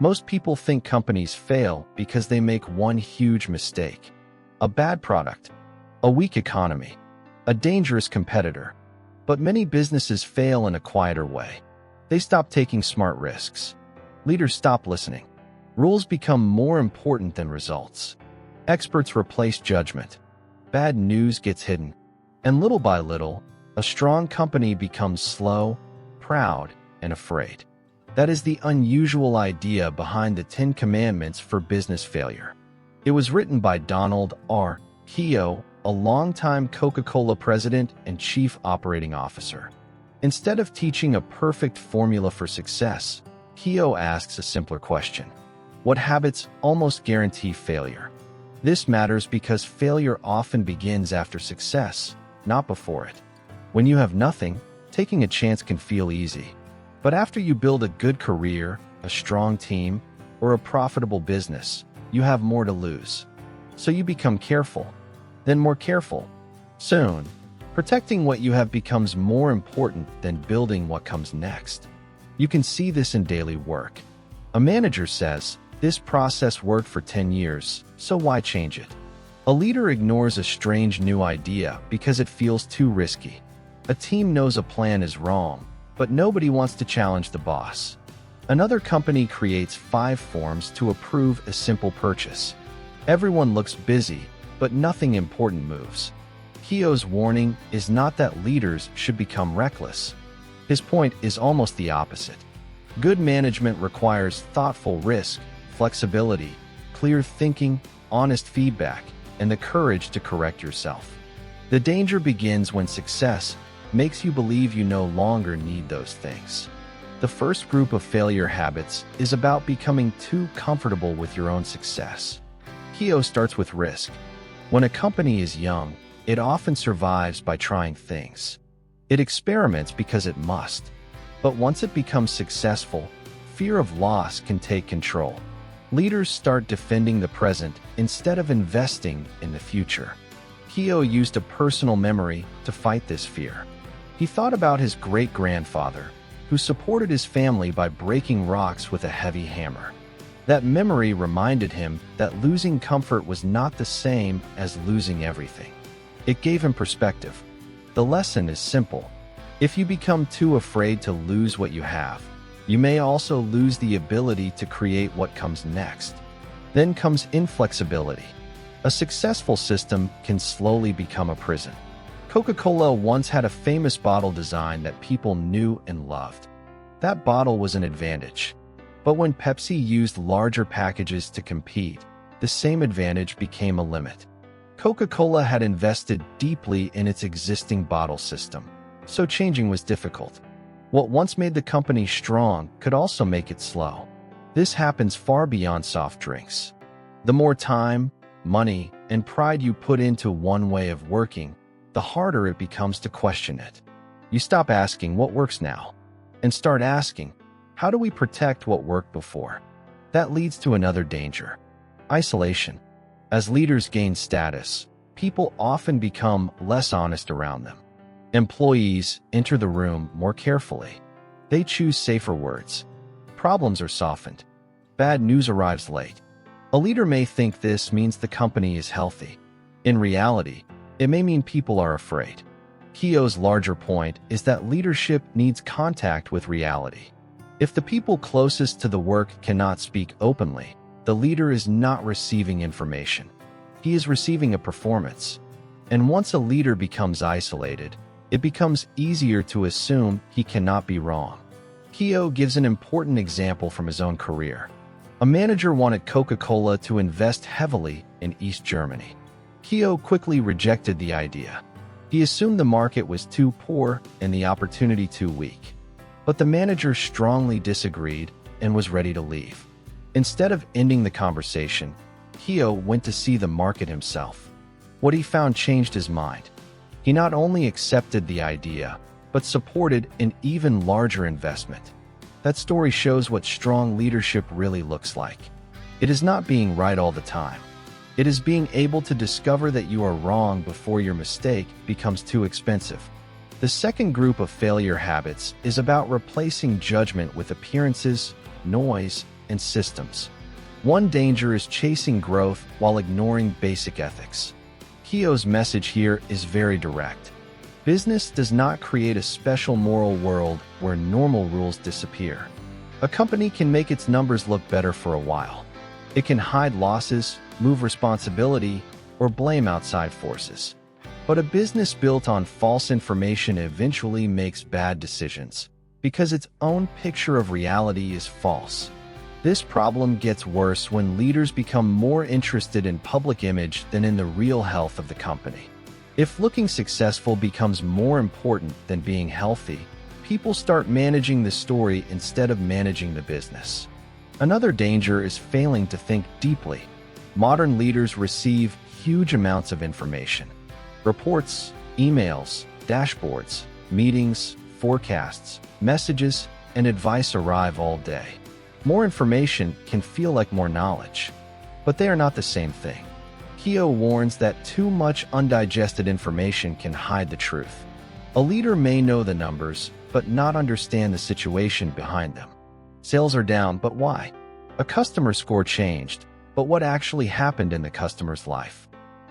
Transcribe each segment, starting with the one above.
Most people think companies fail because they make one huge mistake: a bad product, a weak economy, a dangerous competitor. But many businesses fail in a quieter way. They stop taking smart risks. Leaders stop listening. Rules become more important than results. Experts replace judgment. Bad news gets hidden. And little by little, a strong company becomes slow, proud, and afraid. That is the unusual idea behind the 10 Commandments for business failure. It was written by Donald R. Keough, a longtime Coca-Cola president and chief operating officer. Instead of teaching a perfect formula for success, Keough asks a simpler question: what habits almost guarantee failure? This matters because failure often begins after success, not before it. When you have nothing, taking a chance can feel easy. But after you build a good career, a strong team, or a profitable business, you have more to lose. So you become careful, then more careful. Soon, protecting what you have becomes more important than building what comes next. You can see this in daily work. A manager says, "This process worked for 10 years, so why change it?" A leader ignores a strange new idea because it feels too risky. A team knows a plan is wrong, but nobody wants to challenge the boss. Another company creates 5 forms to approve a simple purchase. Everyone looks busy, but nothing important moves. Keough's warning is not that leaders should become reckless. His point is almost the opposite. Good management requires thoughtful risk, flexibility, clear thinking, honest feedback, and the courage to correct yourself. The danger begins when success makes you believe you no longer need those things. The first group of failure habits is about becoming too comfortable with your own success. Keough starts with risk. When a company is young, it often survives by trying things. It experiments because it must. But once it becomes successful, fear of loss can take control. Leaders start defending the present instead of investing in the future. Keough used a personal memory to fight this fear. He thought about his great-grandfather, who supported his family by breaking rocks with a heavy hammer. That memory reminded him that losing comfort was not the same as losing everything. It gave him perspective. The lesson is simple. If you become too afraid to lose what you have, you may also lose the ability to create what comes next. Then comes inflexibility. A successful system can slowly become a prison. Coca-Cola once had a famous bottle design that people knew and loved. That bottle was an advantage. But when Pepsi used larger packages to compete, the same advantage became a limit. Coca-Cola had invested deeply in its existing bottle system, so changing was difficult. What once made the company strong could also make it slow. This happens far beyond soft drinks. The more time, money, and pride you put into one way of working, the harder it becomes to question it. You stop asking what works now, and start asking, how do we protect what worked before? That leads to another danger: isolation. As leaders gain status, people often become less honest around them. Employees enter the room more carefully. They choose safer words. Problems are softened. Bad news arrives late. A leader may think this means the company is healthy. In reality, it may mean people are afraid. Keough's larger point is that leadership needs contact with reality. If the people closest to the work cannot speak openly, the leader is not receiving information. He is receiving a performance. And once a leader becomes isolated, it becomes easier to assume he cannot be wrong. Keough gives an important example from his own career. A manager wanted Coca-Cola to invest heavily in East Germany. Keough quickly rejected the idea. He assumed the market was too poor and the opportunity too weak. But the manager strongly disagreed and was ready to leave. Instead of ending the conversation, Keough went to see the market himself. What he found changed his mind. He not only accepted the idea, but supported an even larger investment. That story shows what strong leadership really looks like. It is not being right all the time. It is being able to discover that you are wrong before your mistake becomes too expensive. The second group of failure habits is about replacing judgment with appearances, noise, and systems. One danger is chasing growth while ignoring basic ethics. Keough's message here is very direct. Business does not create a special moral world where normal rules disappear. A company can make its numbers look better for a while. It can hide losses, move responsibility, or blame outside forces. But a business built on false information eventually makes bad decisions, because its own picture of reality is false. This problem gets worse when leaders become more interested in public image than in the real health of the company. If looking successful becomes more important than being healthy, people start managing the story instead of managing the business. Another danger is failing to think deeply. Modern leaders receive huge amounts of information. Reports, emails, dashboards, meetings, forecasts, messages, and advice arrive all day. More information can feel like more knowledge, but they are not the same thing. Keough warns that too much undigested information can hide the truth. A leader may know the numbers, but not understand the situation behind them. Sales are down, but why? A customer score changed, but what actually happened in the customer's life?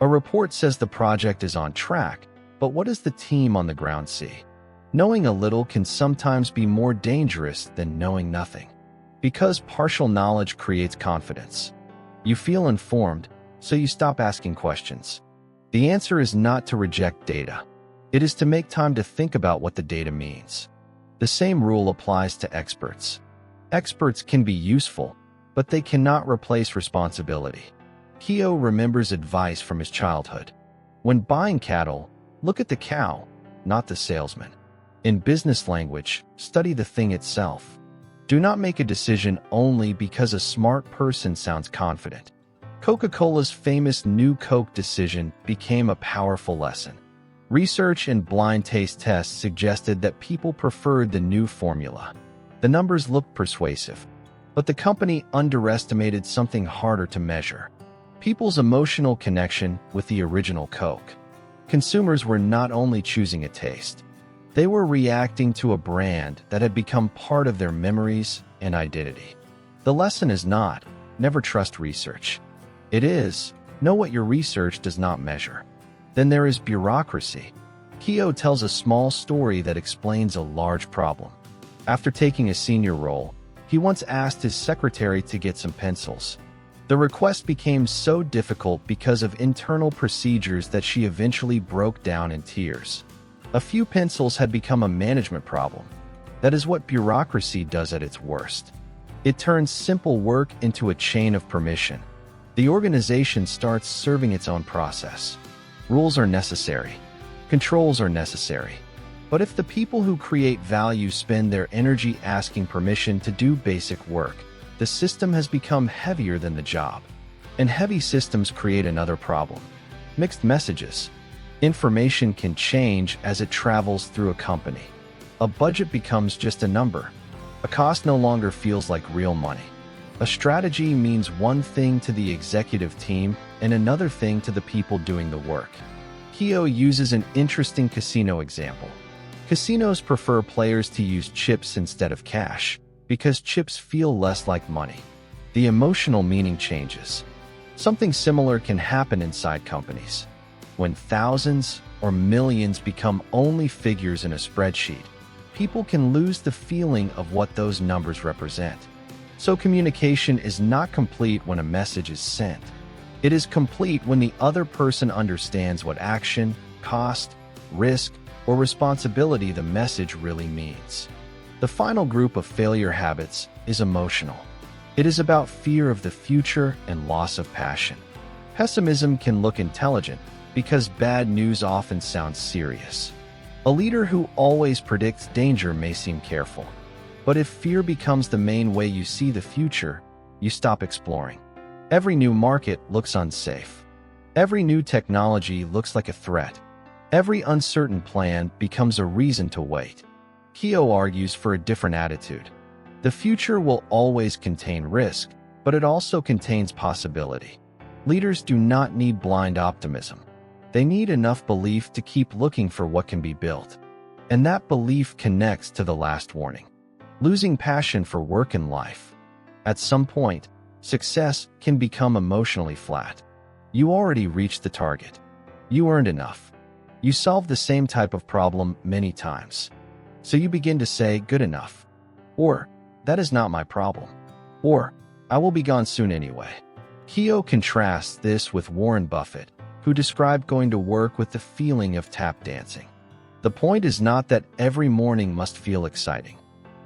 A report says the project is on track, but what does the team on the ground see? Knowing a little can sometimes be more dangerous than knowing nothing, because partial knowledge creates confidence. You feel informed, so you stop asking questions. The answer is not to reject data. It is to make time to think about what the data means. The same rule applies to experts. Experts can be useful, but they cannot replace responsibility. Keough remembers advice from his childhood. When buying cattle, look at the cow, not the salesman. In business language, study the thing itself. Do not make a decision only because a smart person sounds confident. Coca-Cola's famous New Coke decision became a powerful lesson. Research and blind taste tests suggested that people preferred the new formula. The numbers looked persuasive, but the company underestimated something harder to measure: people's emotional connection with the original Coke. Consumers were not only choosing a taste, they were reacting to a brand that had become part of their memories and identity. The lesson is not, never trust research. It is, know what your research does not measure. Then there is bureaucracy. Keough tells a small story that explains a large problem. After taking a senior role, he once asked his secretary to get some pencils. The request became so difficult because of internal procedures that she eventually broke down in tears. A few pencils had become a management problem. That is what bureaucracy does at its worst. It turns simple work into a chain of permission. The organization starts serving its own process. Rules are necessary. Controls are necessary. But if the people who create value spend their energy asking permission to do basic work, the system has become heavier than the job. And heavy systems create another problem: mixed messages. Information can change as it travels through a company. A budget becomes just a number. A cost no longer feels like real money. A strategy means one thing to the executive team and another thing to the people doing the work. Keough uses an interesting casino example. Casinos prefer players to use chips instead of cash, because chips feel less like money. The emotional meaning changes. Something similar can happen inside companies. When thousands or millions become only figures in a spreadsheet, people can lose the feeling of what those numbers represent. So communication is not complete when a message is sent. It is complete when the other person understands what action, cost, risk, or responsibility the message really means. The final group of failure habits is emotional. It is about fear of the future and loss of passion. Pessimism can look intelligent because bad news often sounds serious. A leader who always predicts danger may seem careful. But if fear becomes the main way you see the future, you stop exploring. Every new market looks unsafe. Every new technology looks like a threat. Every uncertain plan becomes a reason to wait. Keough argues for a different attitude. The future will always contain risk, but it also contains possibility. Leaders do not need blind optimism. They need enough belief to keep looking for what can be built. And that belief connects to the last warning: losing passion for work and life. At some point, success can become emotionally flat. You already reached the target. You earned enough. You solved the same type of problem many times. So you begin to say, good enough. Or, that is not my problem. Or, I will be gone soon anyway. Keough contrasts this with Warren Buffett, who described going to work with the feeling of tap dancing. The point is not that every morning must feel exciting.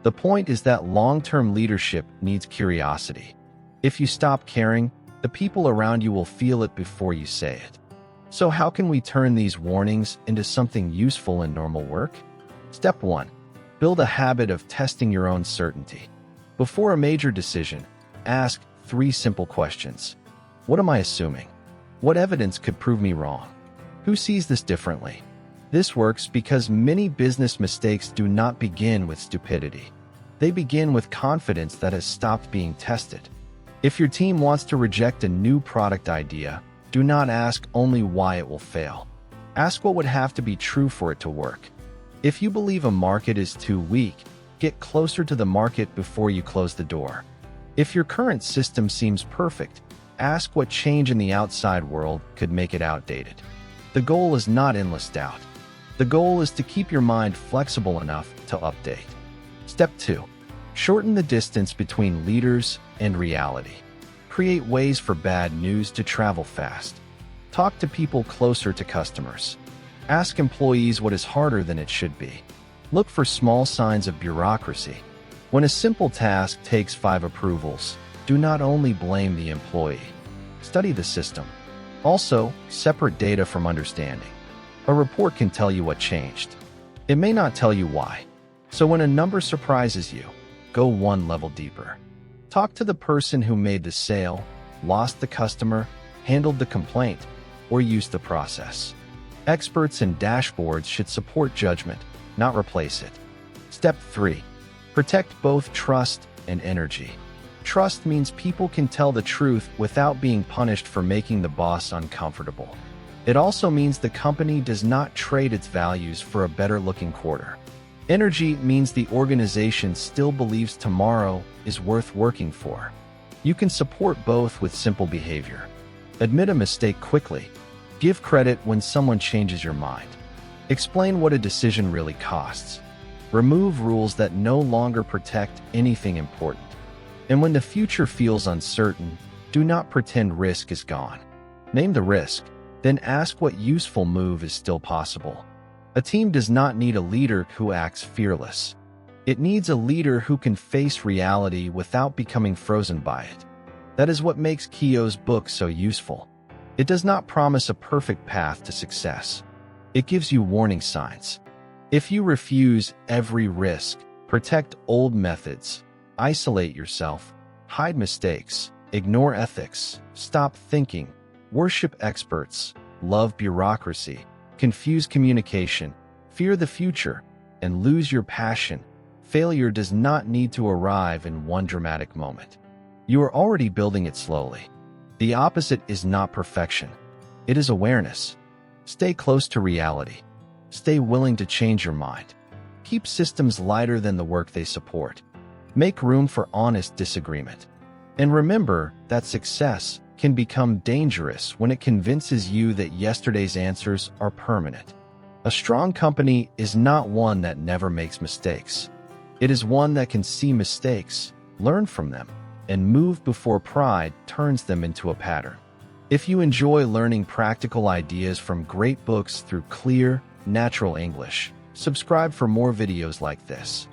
The point is that long-term leadership needs curiosity. If you stop caring, the people around you will feel it before you say it. So how can we turn these warnings into something useful in normal work? Step 1. Build a habit of testing your own certainty. Before a major decision, ask 3 simple questions. What am I assuming? What evidence could prove me wrong? Who sees this differently? This works because many business mistakes do not begin with stupidity. They begin with confidence that has stopped being tested. If your team wants to reject a new product idea, do not ask only why it will fail. Ask what would have to be true for it to work. If you believe a market is too weak, get closer to the market before you close the door. If your current system seems perfect, ask what change in the outside world could make it outdated. The goal is not endless doubt. The goal is to keep your mind flexible enough to update. Step 2. Shorten the distance between leaders and reality. Create ways for bad news to travel fast. Talk to people closer to customers. Ask employees what is harder than it should be. Look for small signs of bureaucracy. When a simple task takes 5 approvals, do not only blame the employee. Study the system. Also, separate data from understanding. A report can tell you what changed. It may not tell you why. So when a number surprises you, go 1 level deeper. Talk to the person who made the sale, lost the customer, handled the complaint, or used the process. Experts and dashboards should support judgment, not replace it. Step 3. Protect both trust and energy. Trust means people can tell the truth without being punished for making the boss uncomfortable. It also means the company does not trade its values for a better-looking quarter. Energy means the organization still believes tomorrow is worth working for. You can support both with simple behavior. Admit a mistake quickly. Give credit when someone changes your mind. Explain what a decision really costs. Remove rules that no longer protect anything important. And when the future feels uncertain, do not pretend risk is gone. Name the risk, then ask what useful move is still possible. A team does not need a leader who acts fearless. It needs a leader who can face reality without becoming frozen by it. That is what makes Keough's book so useful. It does not promise a perfect path to success. It gives you warning signs. If you refuse every risk, protect old methods, isolate yourself, hide mistakes, ignore ethics, stop thinking, worship experts, love bureaucracy, confuse communication, fear the future, and lose your passion, failure does not need to arrive in one dramatic moment. You are already building it slowly. The opposite is not perfection. It is awareness. Stay close to reality. Stay willing to change your mind. Keep systems lighter than the work they support. Make room for honest disagreement. And remember that success can become dangerous when it convinces you that yesterday's answers are permanent. A strong company is not one that never makes mistakes. It is one that can see mistakes, learn from them, and move before pride turns them into a pattern. If you enjoy learning practical ideas from great books through clear, natural English, subscribe for more videos like this.